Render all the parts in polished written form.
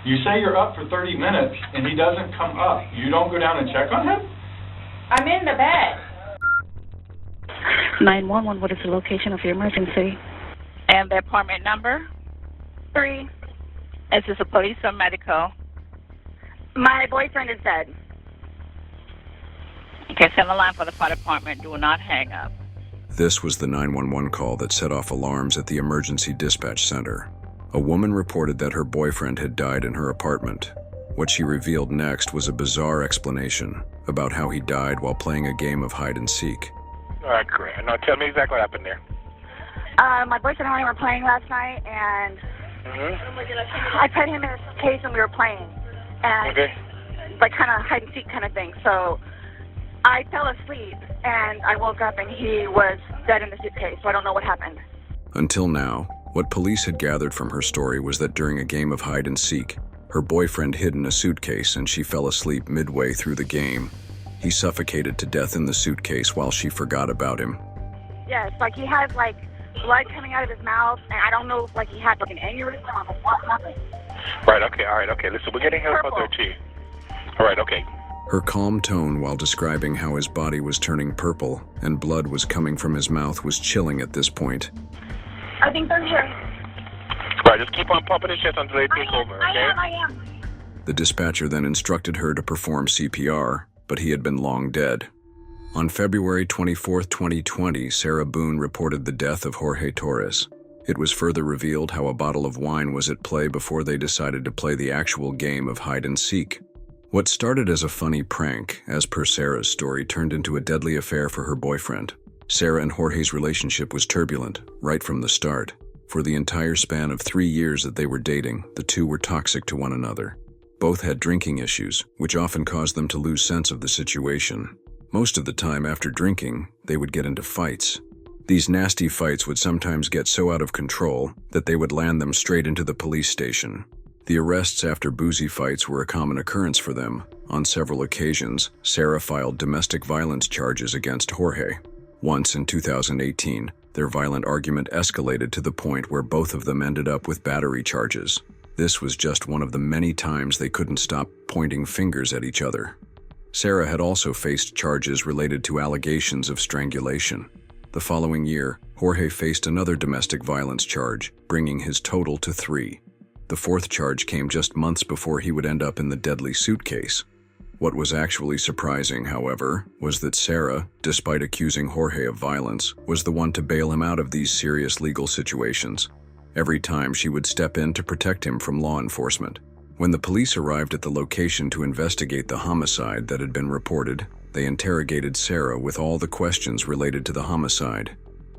You say you're up for 30 minutes, and he doesn't come up. You don't go down and check on him? I'm in the bed. 911, what is the location of your emergency? And the apartment number? 3. Is this a police or medical? My boyfriend is dead. Okay, send the line for the fire department. Do not hang up. This was the 911 call that set off alarms at the emergency dispatch center. A woman reported that her boyfriend had died in her apartment. What she revealed next was a bizarre explanation about how he died while playing a game of hide and seek. All right, great. Now tell me exactly what happened there. My boyfriend and I were playing last night, and I put him in a suitcase and we were playing. And Okay. like kind of hide and seek kind of thing. So I fell asleep and I woke up and he was dead in the suitcase. So I don't know what happened. Until now, what police had gathered from her story was that during a game of hide and seek, her boyfriend hid in a suitcase and she fell asleep midway through the game. He suffocated to death in the suitcase while she forgot about him. Yes, like he has like blood coming out of his mouth, and I don't know if like he had like an aneurysm or what happened. Right, okay, all right, okay. Listen, we're getting help out there, too. All right, okay. Her calm tone while describing how his body was turning purple and blood was coming from his mouth was chilling at this point. I think they're here. Right, just keep on pumping his chest until they take over, okay? I am. The dispatcher then instructed her to perform CPR, but he had been long dead. On February 24, 2020, Sarah Boone reported the death of Jorge Torres. It was further revealed how a bottle of wine was at play before they decided to play the actual game of hide and seek. What started as a funny prank, as per Sarah's story, turned into a deadly affair for her boyfriend. Sarah and Jorge's relationship was turbulent, right from the start. For the entire span of 3 years that they were dating, the two were toxic to one another. Both had drinking issues, which often caused them to lose sense of the situation. Most of the time after drinking, they would get into fights. These nasty fights would sometimes get so out of control that they would land them straight into the police station. The arrests after boozy fights were a common occurrence for them. On several occasions, Sarah filed domestic violence charges against Jorge. Once in 2018, their violent argument escalated to the point where both of them ended up with battery charges. This was just one of the many times they couldn't stop pointing fingers at each other. Sarah had also faced charges related to allegations of strangulation. The following year, Jorge faced another domestic violence charge, bringing his total to 3. The fourth charge came just months before he would end up in the deadly suitcase. What was actually surprising, however, was that Sarah, despite accusing Jorge of violence, was the one to bail him out of these serious legal situations. Every time she would step in to protect him from law enforcement. When the police arrived at the location to investigate the homicide that had been reported, they interrogated Sarah with all the questions related to the homicide.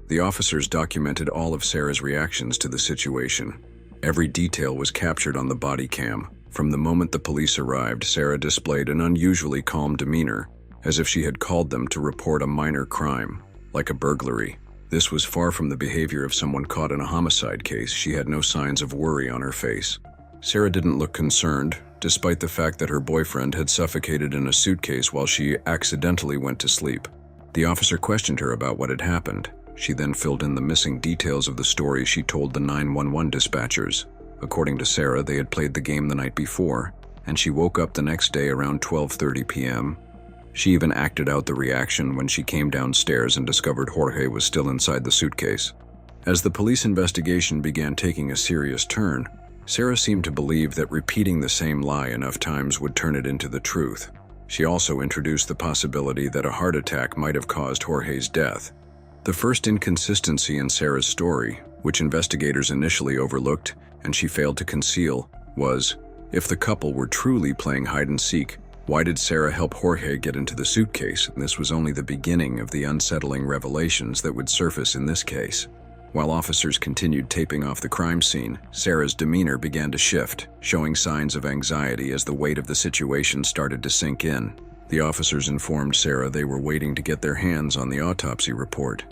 The officers documented all of Sarah's reactions to the situation. Every detail was captured on the body cam. From the moment the police arrived, Sarah displayed an unusually calm demeanor, as if she had called them to report a minor crime, like a burglary. This was far from the behavior of someone caught in a homicide case. She had no signs of worry on her face. Sarah didn't look concerned, despite the fact that her boyfriend had suffocated in a suitcase while she accidentally went to sleep. The officer questioned her about what had happened. She then filled in the missing details of the story she told the 911 dispatchers. According to Sarah, they had played the game the night before, and she woke up the next day around 12:30 p.m. She even acted out the reaction when she came downstairs and discovered Jorge was still inside the suitcase. As the police investigation began taking a serious turn, Sarah seemed to believe that repeating the same lie enough times would turn it into the truth. She also introduced the possibility that a heart attack might have caused Jorge's death. The first inconsistency in Sarah's story, which investigators initially overlooked and she failed to conceal, was, if the couple were truly playing hide and seek, why did Sarah help Jorge get into the suitcase? And this was only the beginning of the unsettling revelations that would surface in this case. While officers continued taping off the crime scene, Sarah's demeanor began to shift, showing signs of anxiety as the weight of the situation started to sink in. The officers informed Sarah they were waiting to get their hands on the autopsy report.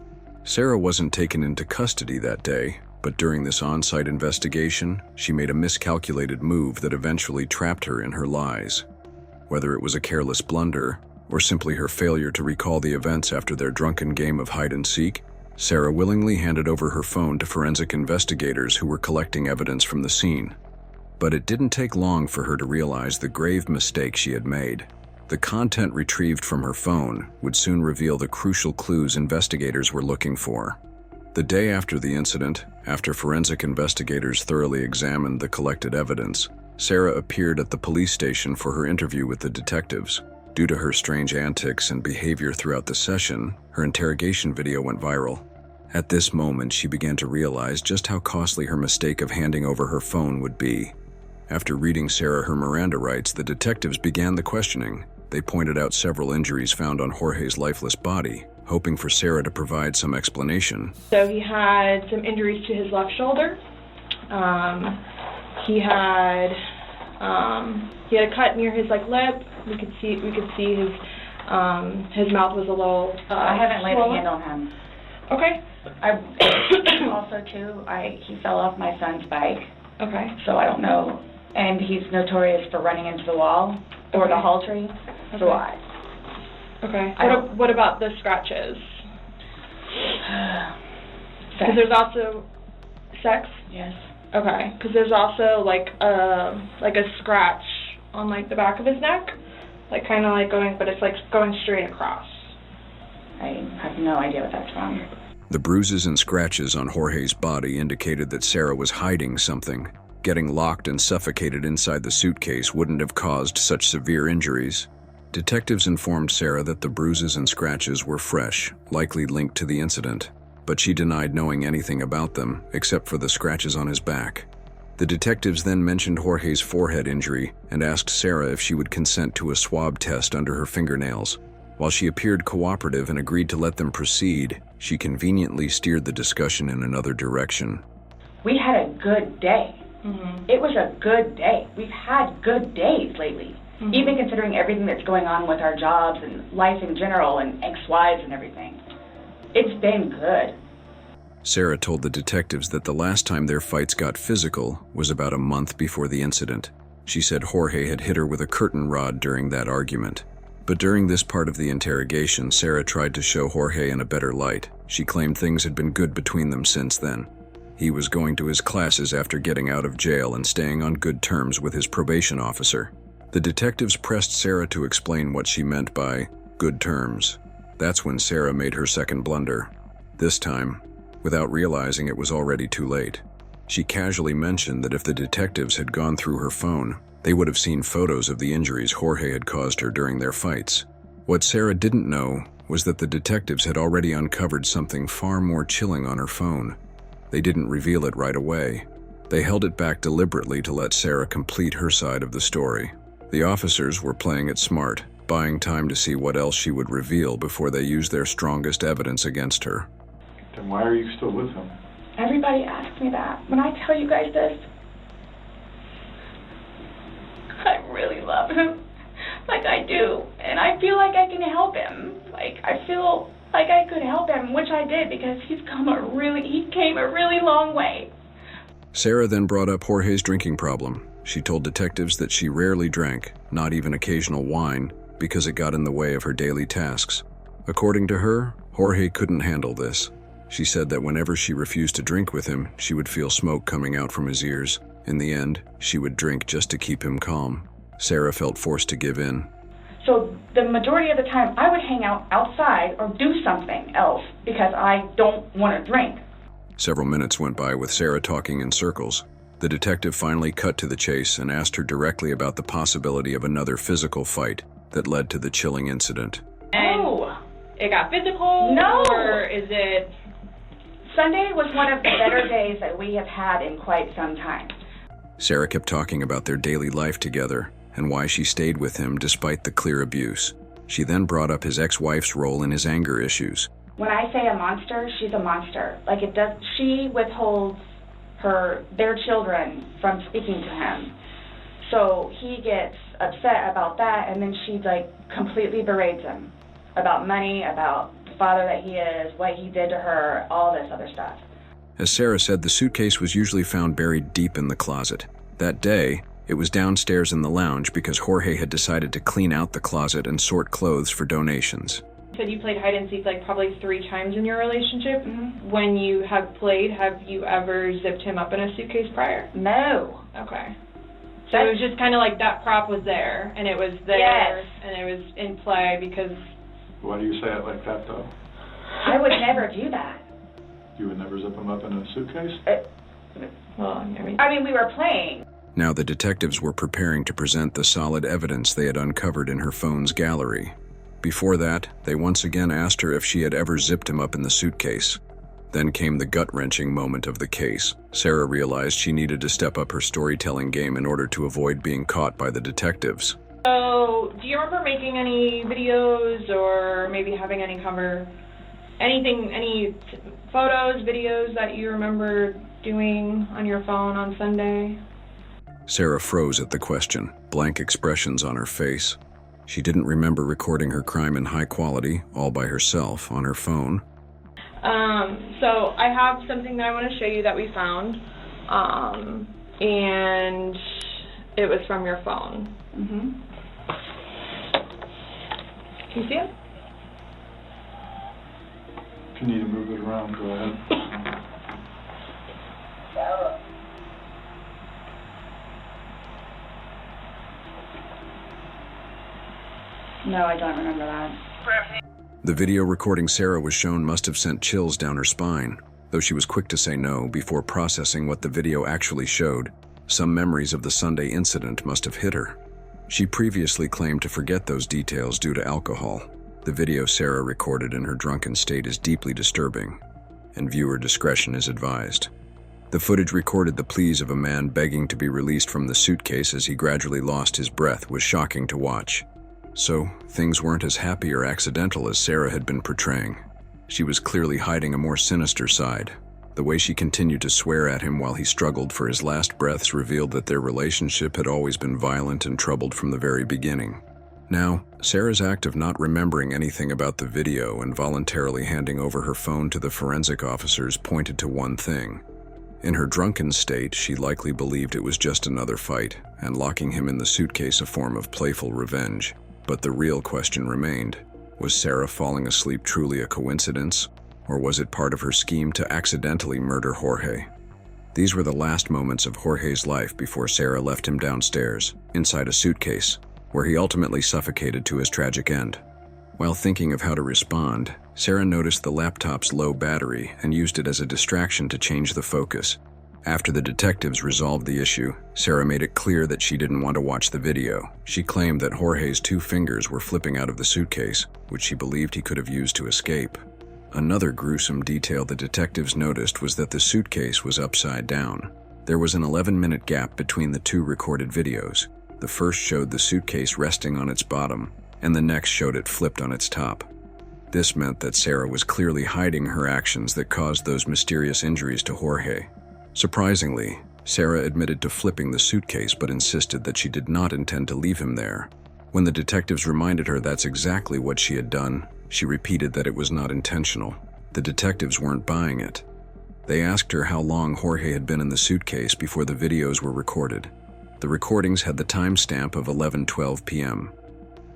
Sarah wasn't taken into custody that day, but during this on-site investigation, she made a miscalculated move that eventually trapped her in her lies. Whether it was a careless blunder, or simply her failure to recall the events after their drunken game of hide and seek, Sarah willingly handed over her phone to forensic investigators who were collecting evidence from the scene. But it didn't take long for her to realize the grave mistake she had made. The content retrieved from her phone would soon reveal the crucial clues investigators were looking for. The day after the incident, after forensic investigators thoroughly examined the collected evidence, Sarah appeared at the police station for her interview with the detectives. Due to her strange antics and behavior throughout the session, her interrogation video went viral. At this moment, she began to realize just how costly her mistake of handing over her phone would be. After reading Sarah her Miranda rights, the detectives began the questioning. They pointed out several injuries found on Jorge's lifeless body, hoping for Sarah to provide some explanation. So he had some injuries to his left shoulder. He had a cut near his lip. We could see his mouth was a little I haven't laid a swollen. hand on him. Okay. Also, too, he fell off my son's bike, Okay. so I don't know. And he's notorious for running into the wall or the hall tree. So Okay. What about the scratches? Sex. Because there's also sex. Yes. Okay. Because there's also like a scratch on the back of his neck, kind of going, but it's going straight across. I have no idea what that's from. The bruises and scratches on Jorge's body indicated that Sarah was hiding something. Getting locked and suffocated inside the suitcase wouldn't have caused such severe injuries. Detectives informed Sarah that the bruises and scratches were fresh, likely linked to the incident, but she denied knowing anything about them except for the scratches on his back. The detectives then mentioned Jorge's forehead injury and asked Sarah if she would consent to a swab test under her fingernails. While she appeared cooperative and agreed to let them proceed, she conveniently steered the discussion in another direction. We had a good day. Mm-hmm. It was a good day. We've had good days lately, even considering everything that's going on with our jobs and life in general and ex-wives and everything. It's been good. Sarah told the detectives that the last time their fights got physical was about a month before the incident. She said Jorge had hit her with a curtain rod during that argument. But during this part of the interrogation, Sarah tried to show Jorge in a better light. She claimed things had been good between them since then. He was going to his classes after getting out of jail and staying on good terms with his probation officer. The detectives pressed Sarah to explain what she meant by good terms. That's when Sarah made her second blunder. This time, without realizing it was already too late. She casually mentioned that if the detectives had gone through her phone, they would have seen photos of the injuries Jorge had caused her during their fights. What Sarah didn't know was that the detectives had already uncovered something far more chilling on her phone. They didn't reveal it right away. They held it back deliberately to let Sarah complete her side of the story. The officers were playing it smart, buying time to see what else she would reveal before they used their strongest evidence against her. Then why are you still with him? Everybody asks me that. When I tell you guys this, I really love him. I do. And I feel like I can help him. I feel like I could help him, which I did, because he came a really long way. Sarah then brought up Jorge's drinking problem. She told detectives that she rarely drank, not even occasional wine, because it got in the way of her daily tasks. According to her, Jorge couldn't handle this. She said that whenever she refused to drink with him, she would feel smoke coming out from his ears. In the end, she would drink just to keep him calm. Sarah felt forced to give in. So the majority of the time, I would hang out outside or do something else because I don't want to drink. Several minutes went by with Sarah talking in circles. The detective finally cut to the chase and asked her directly about the possibility of another physical fight that led to the chilling incident. Oh, it got physical? No. Or is it... Sunday was one of the better days that we have had in quite some time. Sarah kept talking about their daily life together and why she stayed with him despite the clear abuse. She then brought up his ex-wife's role in his anger issues. When I say a monster, she's a monster. She withholds their children from speaking to him. So he gets upset about that, and then she completely berates him about money, about the father that he is, what he did to her, all this other stuff. As Sarah said, the suitcase was usually found buried deep in the closet. That day, it was downstairs in the lounge because Jorge had decided to clean out the closet and sort clothes for donations. You said you played hide and seek probably 3 times in your relationship. Mm-hmm. When you have played, have you ever zipped him up in a suitcase prior? No. Okay. So it was just kind of like that prop was there, and it was there, Yes. and it was in play because... Why do you say it like that, though? I would never do that. You would never zip them up in a suitcase? Well, I mean, we were playing. Now the detectives were preparing to present the solid evidence they had uncovered in her phone's gallery. Before that, they once again asked her if she had ever zipped him up in the suitcase. Then came the gut-wrenching moment of the case. Sarah realized she needed to step up her storytelling game in order to avoid being caught by the detectives. So, do you remember making any videos or maybe having any photos, videos that you remember doing on your phone on Sunday? Sarah froze at the question, blank expressions on her face. She didn't remember recording her crime in high quality, all by herself, on her phone. So I have something that I want to show you that we found, and it was from your phone. Mm-hmm. Can you see it? If you need to move it around, go ahead. No, I don't remember that. The video recording Sarah was shown must have sent chills down her spine, though she was quick to say no before processing what the video actually showed. Some memories of the Sunday incident must have hit her. She previously claimed to forget those details due to alcohol. The video Sarah recorded in her drunken state is deeply disturbing, and viewer discretion is advised. The footage recorded the pleas of a man begging to be released from the suitcase as he gradually lost his breath was shocking to watch. So, things weren't as happy or accidental as Sarah had been portraying. She was clearly hiding a more sinister side. The way she continued to swear at him while he struggled for his last breaths revealed that their relationship had always been violent and troubled from the very beginning. Now, Sarah's act of not remembering anything about the video and voluntarily handing over her phone to the forensic officers pointed to one thing. In her drunken state, she likely believed it was just another fight, and locking him in the suitcase a form of playful revenge. But the real question remained. Was Sarah falling asleep truly a coincidence, or was it part of her scheme to accidentally murder Jorge? These were the last moments of Jorge's life before Sarah left him downstairs, inside a suitcase, where he ultimately suffocated to his tragic end. While thinking of how to respond, Sarah noticed the laptop's low battery and used it as a distraction to change the focus. After the detectives resolved the issue, Sarah made it clear that she didn't want to watch the video. She claimed that Jorge's 2 fingers were flipping out of the suitcase, which she believed he could have used to escape. Another gruesome detail the detectives noticed was that the suitcase was upside down. There was an 11-minute gap between the 2 recorded videos. The first showed the suitcase resting on its bottom, and the next showed it flipped on its top. This meant that Sarah was clearly hiding her actions that caused those mysterious injuries to Jorge. Surprisingly, Sarah admitted to flipping the suitcase but insisted that she did not intend to leave him there. When the detectives reminded her that's exactly what she had done, she repeated that it was not intentional. The detectives weren't buying it. They asked her how long Jorge had been in the suitcase before the videos were recorded. The recordings had the timestamp of 11:12 p.m.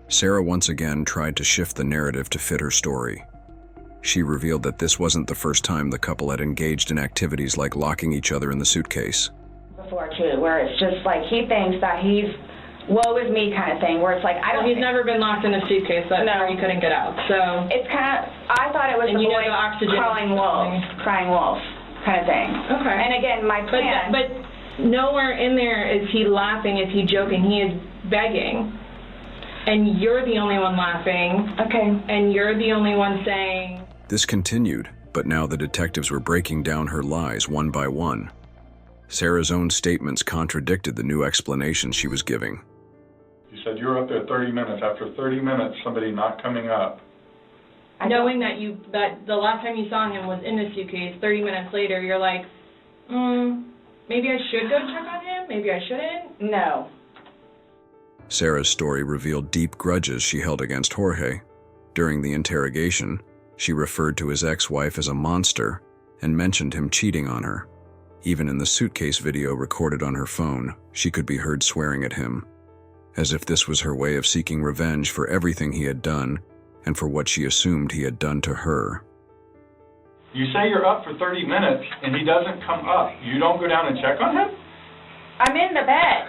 Sarah once again tried to shift the narrative to fit her story. She revealed that this wasn't the first time the couple had engaged in activities like locking each other in the suitcase. Before, too, where it's just like he thinks that he's woe is me kind of thing, where it's like, I don't He's never been locked in a suitcase, that's where he couldn't get out, so... It's kind of, I thought it was the boy crying wolf kind of thing. Okay. And again, my plan... But nowhere in there is he laughing, is he joking, he is begging. And you're the only one laughing. Okay. And you're the only one saying... This continued, but now the detectives were breaking down her lies one by one. Sarah's own statements contradicted the new explanations she was giving. You said you were up there 30 minutes. After 30 minutes, somebody not coming up. Knowing that the last time you saw him was in the suitcase, 30 minutes later, you're like, maybe I should go check on him? Maybe I shouldn't? No. Sarah's story revealed deep grudges she held against Jorge. During the interrogation, she referred to his ex-wife as a monster and mentioned him cheating on her. Even in the suitcase video recorded on her phone, she could be heard swearing at him, as if this was her way of seeking revenge for everything he had done and for what she assumed he had done to her. You say you're up for 30 minutes and he doesn't come up. You don't go down and check on him? I'm in the bed.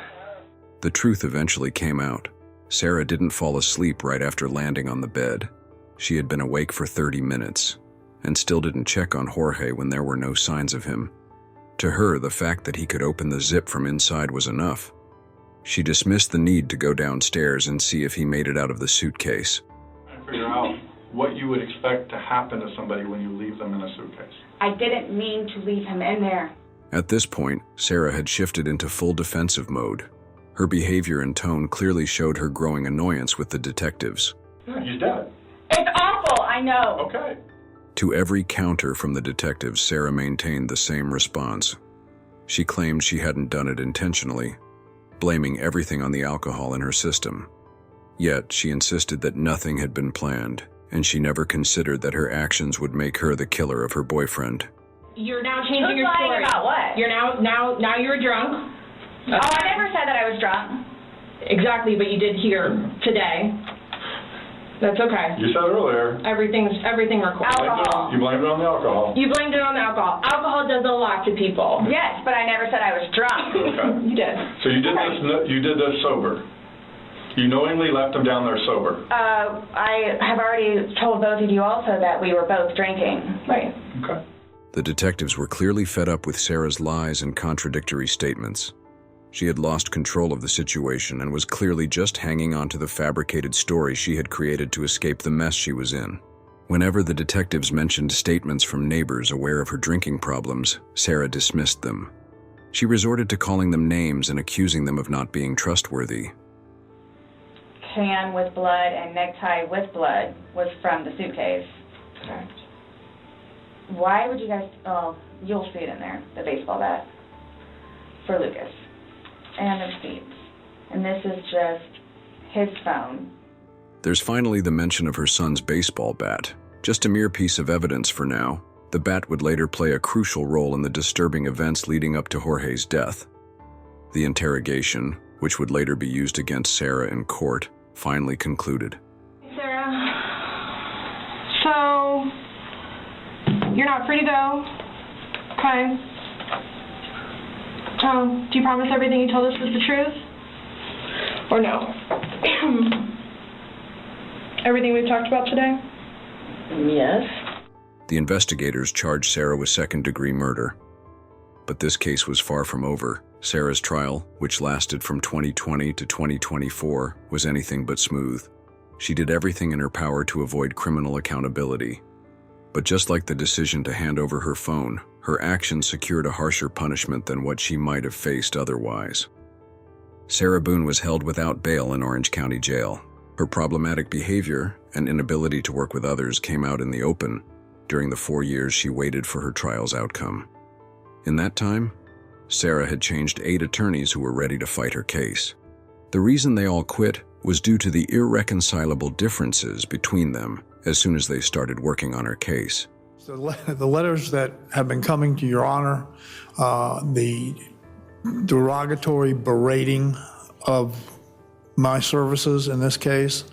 The truth eventually came out. Sarah didn't fall asleep right after landing on the bed. She had been awake for 30 minutes and still didn't check on Jorge when there were no signs of him. To her, the fact that he could open the zip from inside was enough. She dismissed the need to go downstairs and see if he made it out of the suitcase. Trying to figure out what you would expect to happen to somebody when you leave them in a suitcase. I didn't mean to leave him in there. At this point, Sarah had shifted into full defensive mode. Her behavior and tone clearly showed her growing annoyance with the detectives. Yeah, he's dead. It's awful, I know. Okay. To every counter from the detectives, Sarah maintained the same response. She claimed she hadn't done it intentionally, blaming everything on the alcohol in her system. Yet, she insisted that nothing had been planned, and she never considered that her actions would make her the killer of her boyfriend. You're now changing your Who's lying story. about what? You're now you're drunk. Oh, I never said that I was drunk. Exactly, but you did here today. That's okay. You said earlier. Everything recorded. Alcohol. You blamed it on the alcohol. You blamed it on the alcohol. Alcohol does a lot to people. Yes, but I never said I was drunk. Okay. You did. So you did this sober. You knowingly left him down there sober. I have already told both of you also that we were both drinking. Right. Okay. The detectives were clearly fed up with Sarah's lies and contradictory statements. She had lost control of the situation and was clearly just hanging on to the fabricated story she had created to escape the mess she was in. Whenever the detectives mentioned statements from neighbors aware of her drinking problems, Sarah dismissed them. She resorted to calling them names and accusing them of not being trustworthy. Can with blood and necktie with blood was from the suitcase. Correct. Why would you guys, you'll see it in there, the baseball bat, for Lucas. And the receipts. And this is just his phone. There's finally the mention of her son's baseball bat. Just a mere piece of evidence for now. The bat would later play a crucial role in the disturbing events leading up to Jorge's death. The interrogation, which would later be used against Sarah in court, finally concluded. Sarah, so you're not free to go, okay? Do you promise everything you told us was the truth? Or no? Everything we've talked about today? Yes. The investigators charged Sarah with second-degree murder. But this case was far from over. Sarah's trial, which lasted from 2020 to 2024, was anything but smooth. She did everything in her power to avoid criminal accountability. But just like the decision to hand over her phone, her actions secured a harsher punishment than what she might have faced otherwise. Sarah Boone was held without bail in Orange County Jail. Her problematic behavior and inability to work with others came out in the open during the 4 years she waited for her trial's outcome. In that time, Sarah had changed 8 attorneys who were ready to fight her case. The reason they all quit was due to the irreconcilable differences between them as soon as they started working on her case. So the letters that have been coming to Your Honor, the derogatory berating of my services in this case,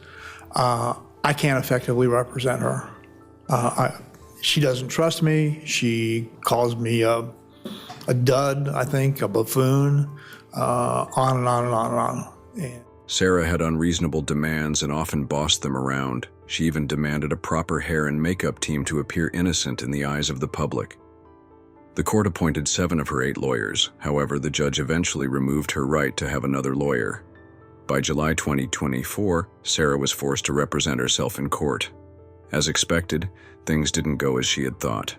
I can't effectively represent her. She doesn't trust me. She calls me a dud, I think, a buffoon, on and on and on and on. And Sarah had unreasonable demands and often bossed them around. She even demanded a proper hair and makeup team to appear innocent in the eyes of the public. The court appointed 7 of her 8 lawyers. However, the judge eventually removed her right to have another lawyer. By July 2024, Sarah was forced to represent herself in court. As expected, things didn't go as she had thought.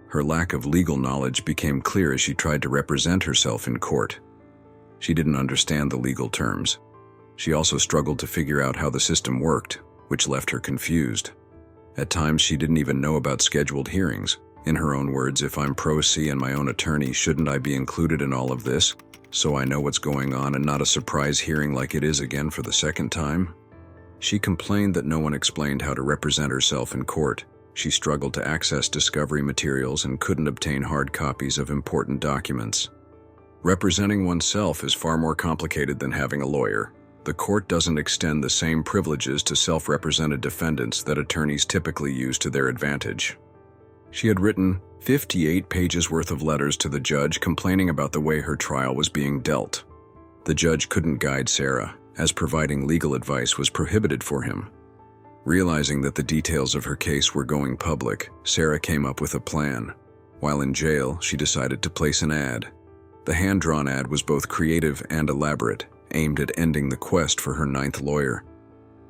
Her lack of legal knowledge became clear as she tried to represent herself in court. She didn't understand the legal terms. She also struggled to figure out how the system worked, which left her confused. At times, she didn't even know about scheduled hearings. In her own words, if I'm pro se and my own attorney, shouldn't I be included in all of this, so I know what's going on and not a surprise hearing like it is again for the second time? She complained that no one explained how to represent herself in court. She struggled to access discovery materials and couldn't obtain hard copies of important documents. Representing oneself is far more complicated than having a lawyer. The court doesn't extend the same privileges to self-represented defendants that attorneys typically use to their advantage. She had written 58 pages worth of letters to the judge complaining about the way her trial was being dealt. The judge couldn't guide Sarah, as providing legal advice was prohibited for him. Realizing that the details of her case were going public, Sarah came up with a plan. While in jail, she decided to place an ad. The hand-drawn ad was both creative and elaborate, aimed at ending the quest for her 9th lawyer.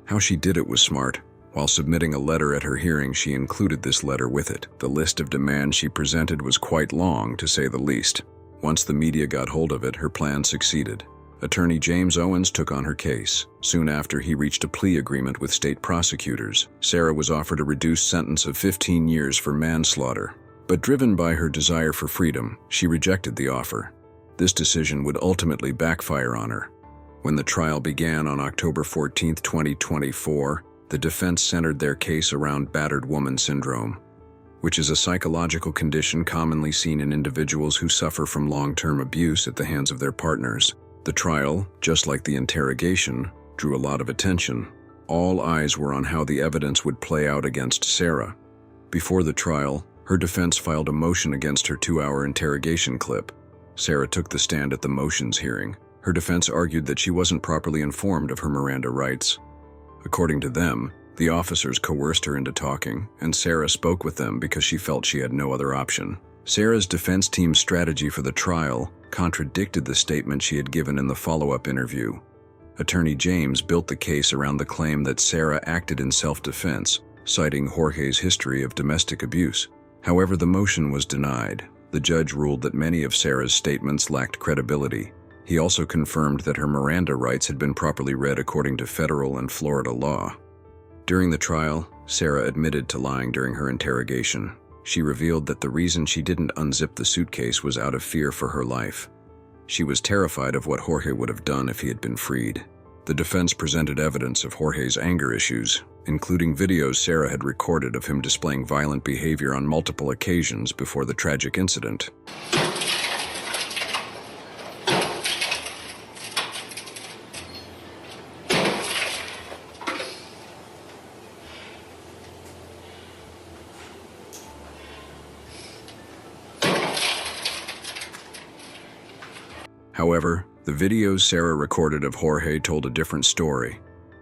How she did it was smart. While submitting a letter at her hearing, she included this letter with it. The list of demands she presented was quite long, to say the least. Once the media got hold of it, her plan succeeded. Attorney James Owens took on her case. Soon after, he reached a plea agreement with state prosecutors. Sarah was offered a reduced sentence of 15 years for manslaughter. But driven by her desire for freedom, she rejected the offer. This decision would ultimately backfire on her. When the trial began on October 14, 2024, the defense centered their case around battered woman syndrome, which is a psychological condition commonly seen in individuals who suffer from long-term abuse at the hands of their partners. The trial, just like the interrogation, drew a lot of attention. All eyes were on how the evidence would play out against Sarah. Before the trial, her defense filed a motion against her 2-hour interrogation clip. Sarah took the stand at the motions hearing. Her defense argued that she wasn't properly informed of her Miranda rights. According to them, the officers coerced her into talking, and Sarah spoke with them because she felt she had no other option. Sarah's defense team's strategy for the trial contradicted the statement she had given in the follow-up interview. Attorney James built the case around the claim that Sarah acted in self-defense, citing Jorge's history of domestic abuse. However, the motion was denied. The judge ruled that many of Sarah's statements lacked credibility. He also confirmed that her Miranda rights had been properly read according to federal and Florida law. During the trial, Sarah admitted to lying during her interrogation. She revealed that the reason she didn't unzip the suitcase was out of fear for her life. She was terrified of what Jorge would have done if he had been freed. The defense presented evidence of Jorge's anger issues, including videos Sarah had recorded of him displaying violent behavior on multiple occasions before the tragic incident. However, the videos Sarah recorded of Jorge told a different story.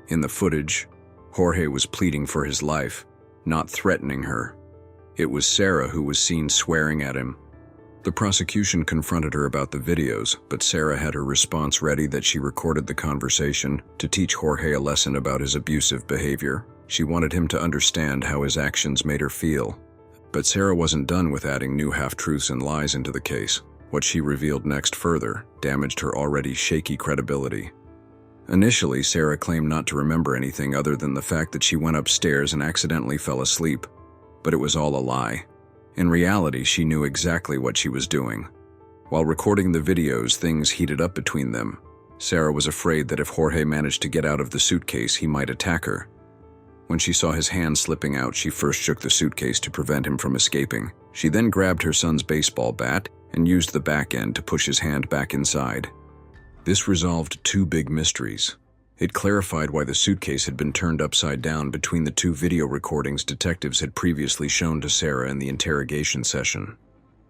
In the footage, Jorge was pleading for his life, not threatening her. It was Sarah who was seen swearing at him. The prosecution confronted her about the videos, but Sarah had her response ready that she recorded the conversation to teach Jorge a lesson about his abusive behavior. She wanted him to understand how his actions made her feel. But Sarah wasn't done with adding new half-truths and lies into the case. What she revealed next further damaged her already shaky credibility. Initially, Sarah claimed not to remember anything other than the fact that she went upstairs and accidentally fell asleep. But it was all a lie. In reality, she knew exactly what she was doing. While recording the videos, things heated up between them. Sarah was afraid that if Jorge managed to get out of the suitcase, he might attack her. When she saw his hand slipping out, she first shook the suitcase to prevent him from escaping. She then grabbed her son's baseball bat and used the back end to push his hand back inside. This resolved two big mysteries. It clarified why the suitcase had been turned upside down between the two video recordings detectives had previously shown to Sarah in the interrogation session.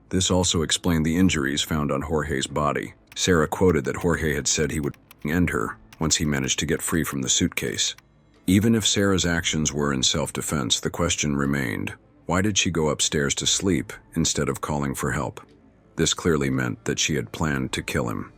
This also explained the injuries found on Jorge's body. Sarah quoted that Jorge had said he would end her once he managed to get free from the suitcase. Even if Sarah's actions were in self-defense, the question remained, why did she go upstairs to sleep instead of calling for help? This clearly meant that she had planned to kill him.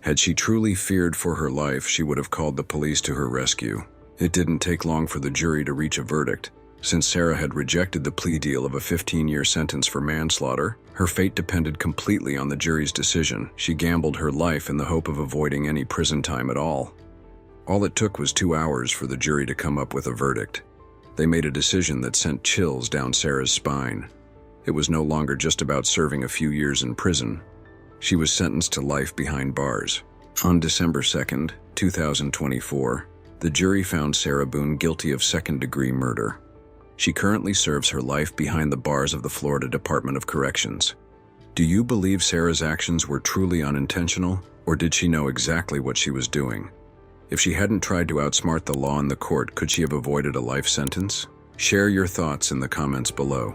Had she truly feared for her life, she would have called the police to her rescue. It didn't take long for the jury to reach a verdict. Since Sarah had rejected the plea deal of a 15-year sentence for manslaughter, her fate depended completely on the jury's decision. She gambled her life in the hope of avoiding any prison time at all. All it took was 2 hours for the jury to come up with a verdict. They made a decision that sent chills down Sarah's spine. It was no longer just about serving a few years in prison. She was sentenced to life behind bars. On December 2nd, 2024, the jury found Sarah Boone guilty of second-degree murder. She currently serves her life behind the bars of the Florida Department of Corrections. Do you believe Sarah's actions were truly unintentional, or did she know exactly what she was doing? If she hadn't tried to outsmart the law in the court, could she have avoided a life sentence? Share your thoughts in the comments below.